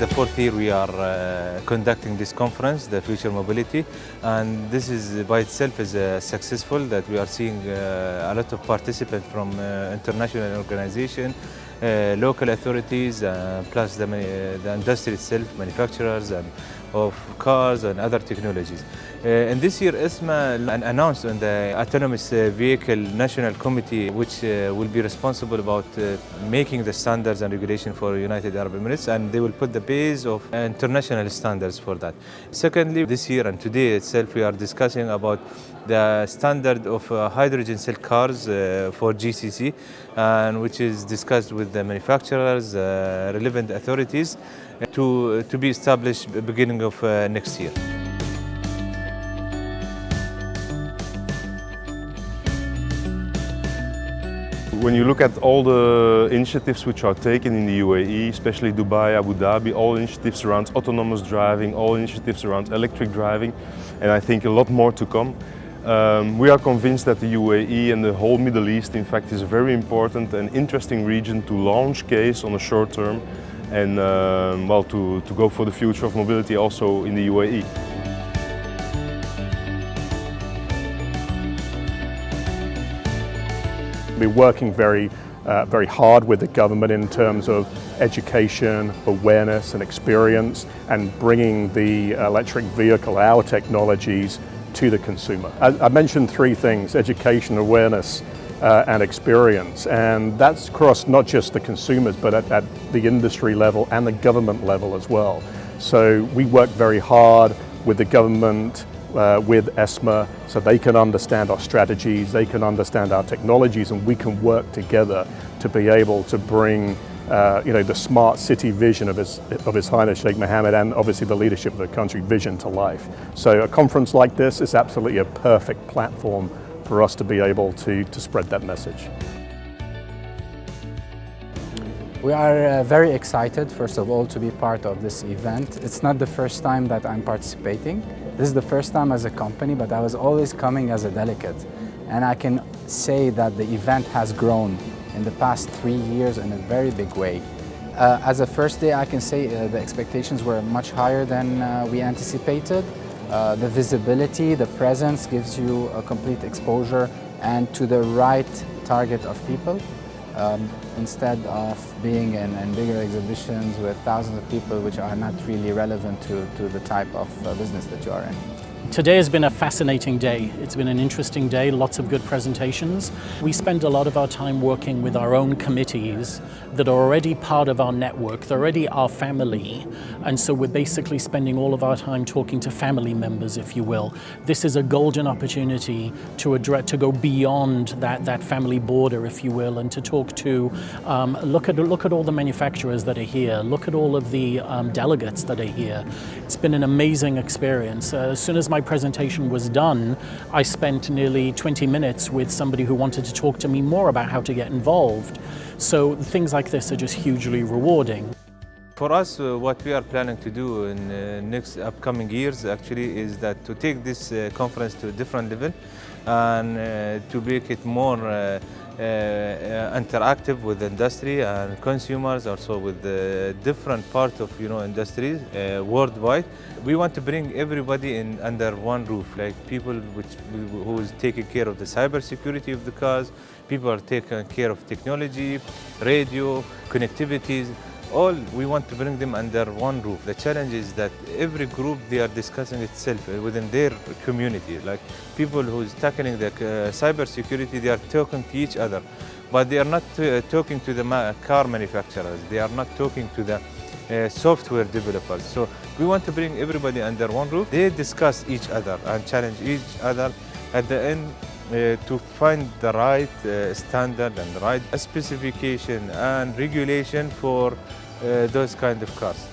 the fourth year we are conducting this conference, the Future Mobility, and this is by itself is successful that we are seeing a lot of participants from international organizations, local authorities, plus the industry itself, manufacturers and of cars and other technologies. And this year ESMA announced on the Autonomous Vehicle National Committee, which will be responsible about making the standards and regulation for United Arab Emirates, and they will put the base of international standards for that. Secondly, this year and today itself we are discussing about the standard of hydrogen cell cars for GCC, and which is discussed with the manufacturers, relevant authorities, to be established beginning of next year. When you look at all the initiatives which are taken in the UAE, especially Dubai, Abu Dhabi, all initiatives around autonomous driving, all initiatives around electric driving, and I think a lot more to come. We are convinced that the UAE and the whole Middle East, in fact, is a very important and interesting region to launch case on a short term and well, to go for the future of mobility also in the UAE. We're working very hard with the government in terms of education, awareness and experience, and bringing the electric vehicle, our technologies, to the consumer. I mentioned three things: education, awareness, and experience, and that's across not just the consumers but at the industry level and the government level as well. So we work very hard with the government, with ESMA, so they can understand our strategies, they can understand our technologies, and we can work together to be able to bring the smart city vision of His Highness Sheikh Mohammed, and obviously the leadership of the country vision, to life. So a conference like this is absolutely a perfect platform for us to be able to spread that message. We are very excited, first of all, to be part of this event. It's not the first time that I'm participating. This is the first time as a company, but I was always coming as a delegate. And I can say that the event has grown in the past 3 years in a very big way. As a first day, I can say the expectations were much higher than we anticipated. The visibility, the presence gives you a complete exposure and to the right target of people. Instead of being in bigger exhibitions with thousands of people which are not really relevant to the type of business that you are in. Today has been a fascinating day. It's been an interesting day, lots of good presentations. We spend a lot of our time working with our own committees that are already part of our network, they're already our family, and so we're basically spending all of our time talking to family members, if you will. This is a golden opportunity to go beyond that family border, if you will, and to talk to, look at all the manufacturers that are here, look at all of the delegates that are here. It's been an amazing experience. As soon as my presentation was done, I spent nearly 20 minutes with somebody who wanted to talk to me more about how to get involved. So things like this are just hugely rewarding. For us, what we are planning to do in next upcoming years actually is that to take this conference to a different level and to make it more interactive with the industry and consumers, also with the different parts of industries worldwide. We want to bring everybody in under one roof, like people who is taking care of the cyber security of the cars, people are taking care of technology, radio, connectivities. All we want to bring them under one roof. The challenge is that every group, they are discussing itself within their community. Like people who is tackling the cyber security, they are talking to each other, but they are not talking to the car manufacturers. They are not talking to the software developers. So we want to bring everybody under one roof. They discuss each other and challenge each other at the end to find the right standard and the right specification and regulation for those kind of cars.